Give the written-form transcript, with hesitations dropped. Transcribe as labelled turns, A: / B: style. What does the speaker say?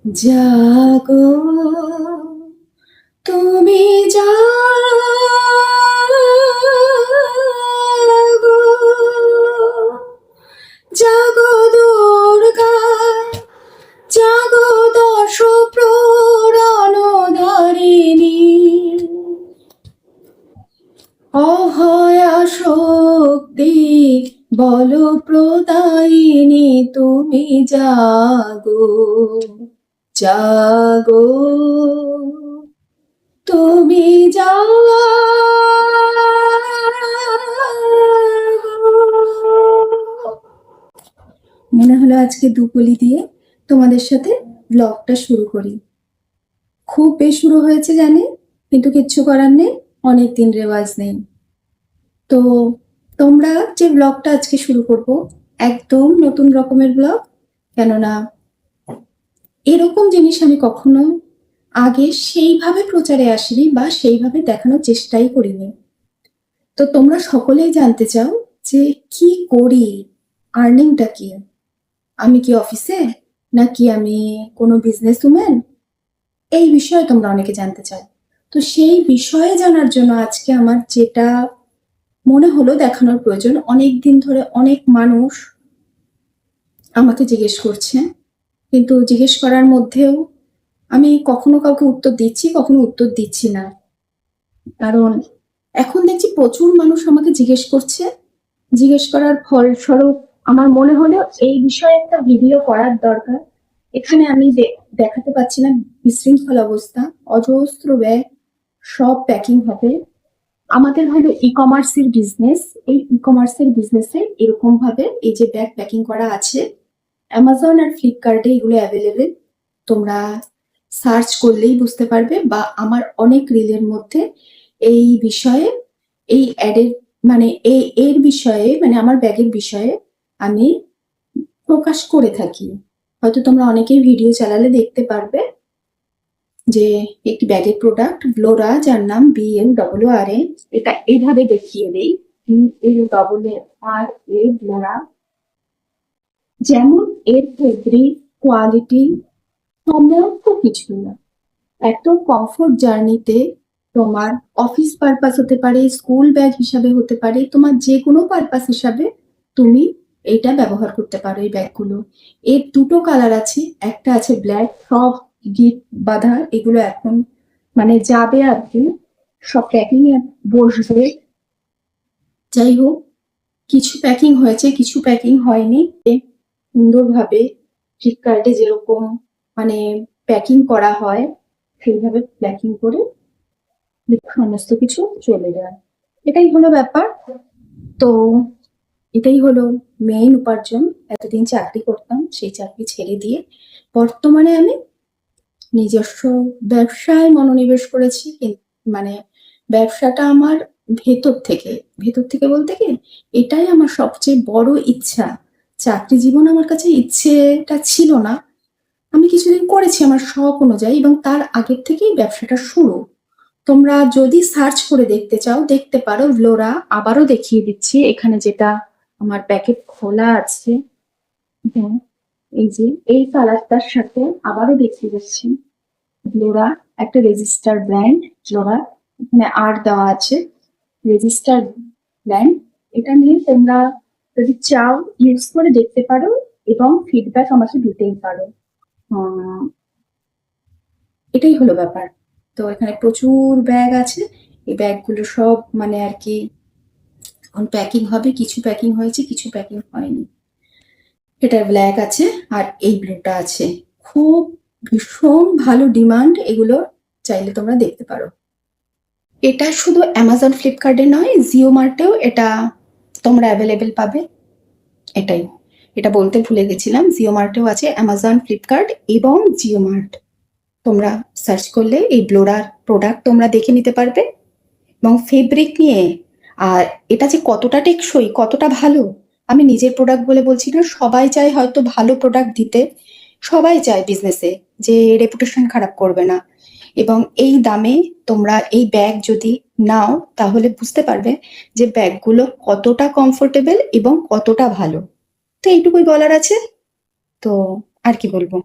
A: জাগো, তুমি জাগো, জাগো দুর্গা, জাগো দশ প্রহরণ ধারিণী, অভয়া শক্তি বল প্রদায়িনী, তুমি জাগো, জাগো, তুমি জাগো। মনে হলো আজকে দুকলি দিয়ে তোমাদের সাথে ব্লগটা শুরু করি। খুব বেশুরু হয়েছে জানি, কিন্তু কিচ্ছু করার নেই, অনেকদিন রেওয়াজ নেই। তো তোমরা যে ব্লগটা আজকে শুরু করব, একদম নতুন রকমের ব্লগ, কেননা এরকম জিনিস আমি কখনো আগে সেইভাবে প্রচারে আসিনি বা সেইভাবে দেখানোর চেষ্টাই করিনি। তো তোমরা সকলেই জানতে চাও যে কি করি, আর্নিংটা কি, আমি কি অফিসে নাকি আমি কোনো বিজনেস উম্যান, এই বিষয়ে তোমরা অনেকে জানতে চাও। তো সেই বিষয়ে জানার জন্য আজকে আমার যেটা মনে হলো দেখানোর প্রয়োজন, অনেক দিন ধরে অনেক মানুষ আমাকে জিজ্ঞেস করছে, কিন্তু জিজ্ঞেস করার মধ্যেও আমি কখনো কাউকে উত্তর দিচ্ছি, কখনো উত্তর দিচ্ছি না। কারণ এখন দেখছি প্রচুর মানুষ আমাকে জিজ্ঞেস করছে, জিজ্ঞেস করার ফলস্বরূপ আমার মনে হলো এই বিষয়ে একটা ভিডিও করার দরকার। এখানে আমি দেখাতে পাচ্ছি না, বিশৃঙ্খল অবস্থা, অজস্র ব্যাগ, সব প্যাকিং হবে। আমাদের হলো ই কমার্সের বিজনেস, এই ই কমার্সের বিজনেসে এরকম ভাবে এই যে ব্যাগ প্যাকিং করা আছে, অ্যামাজন আর ফ্লিপকার্টে এগুলো অ্যাভেলেবেল। তোমরা সার্চ করলেই বুঝতে পারবে, বা আমার অনেক রিলের মধ্যে এই বিষয়ে, এই অ্যাডের মানে এর বিষয়ে, মানে আমার ব্যাগের বিষয়ে আমি প্রকাশ করে থাকি। হয়তো তোমরা অনেকেই ভিডিও চালালে দেখতে পারবে যে একটি ব্যাগের প্রোডাক্ট ব্লোরা, যার নাম BLRA, এটা এইভাবে দেখিয়ে দেই, BLRA ব্লোরা। যেমন এর ফেব্রিক কোয়ালিটি সমস্ত কিছু না, একদম কমফোর্ট জার্নিতে তোমার অফিস পারপাস হতে পারে, স্কুল ব্যাগ হিসাবে হতে পারে, তোমার যে কোনো পারপাস হিসাবে তুমি এইটা ব্যবহার করতে পারো। এই ব্যাগগুলো, এর দুটো কালার আছে, একটা আছে ব্ল্যাক, সব গিট বাঁধা, এগুলো এখন মানে যাবে আর কি, সব প্যাকিং এ বসবে। যাই হোক, কিছু প্যাকিং হয়েছে, কিছু প্যাকিং হয়নি। সুন্দরভাবে ফ্লিপকার্টে যেরকম মানে প্যাকিং করা হয়, সেইভাবে প্যাকিং করে সমস্ত কিছু চলে যায়। এটাই হলো ব্যাপার। তো এটাই হলো মেইন উপার্জন। এতদিন চাকরি করতাম, সেই চাকরি ছেড়ে দিয়ে বর্তমানে আমি নিজস্ব ব্যবসায় মনোনিবেশ করেছি। মানে ব্যবসাটা আমার ভেতর থেকে, ভেতর থেকে বলতে কি, এটাই আমার সবচেয়ে বড় ইচ্ছা। চাকরি জীবন আমার কাছে ইচ্ছেটা ছিল না, আমি কিছুদিন করেছি আমার শখ অনুযায়ী, এবং তার আগের থেকেই ব্যবসাটা শুরু। তোমরা যদি সার্চ করে দেখতে চাও দেখতে পারো, ভ্লোরা। আবারও দেখিয়ে দিচ্ছি, এখানে যেটা আমার প্যাকেট খোলা আছে, হ্যাঁ, এই যে এই কালারটার সাথে আবারও দেখিয়ে দিচ্ছি, ভ্লোরা একটা রেজিস্টার ব্র্যান্ড। ভ্লোরা এখানে আর দেওয়া আছে, রেজিস্টার ব্র্যান্ড। এটা নিয়ে তোমরা যদি চাও ইউজ করে দেখতে পারো এবং ফিডব্যাক আমাকে দিতেই পারো। এটাই হলো ব্যাপার। তো এখানে প্রচুর ব্যাগ আছে, এই ব্যাগগুলো সব মানে আর কি এখন প্যাকিং হবে, কিছু প্যাকিং হয়েছে, কিছু প্যাকিং হয়নি। এটার ব্ল্যাক আছে আর এই ব্লুটা আছে, খুব ভীষণ ভালো ডিমান্ড এগুলো, চাইলে তোমরা দেখতে পারো। এটা শুধু অ্যামাজন ফ্লিপকার্টে নয়, জিও মার্টেও এটা তোমরা অ্যাভেলেবেল পাবে। এটাই, এটা বলতে ভুলে গেছিলাম, জিও মার্টেও আছে, অ্যামাজন, ফ্লিপকার্ট এবং জিও মার্ট। তোমরা সার্চ করলে এই ব্লোরার প্রোডাক্ট তোমরা দেখে নিতে পারবে, এবং ফেব্রিক নিয়ে, আর এটা যে কতটা টেকসই, কতটা ভালো, আমি নিজের প্রোডাক্ট বলে বলছি না, সবাই চায় হয়তো ভালো প্রোডাক্ট দিতে, সবাই চায় বিজনেসে যে রেপুটেশন খারাপ করবে না। এবং এই দামে তোমরা এই ব্যাগ যদি নাও তাহলে বুঝতে পারবে যে ব্যাগগুলো কতটা কমফোর্টেবল এবং কতটা ভালো। তো এইটুকুই বলার আছে, তো আর কি বলবো।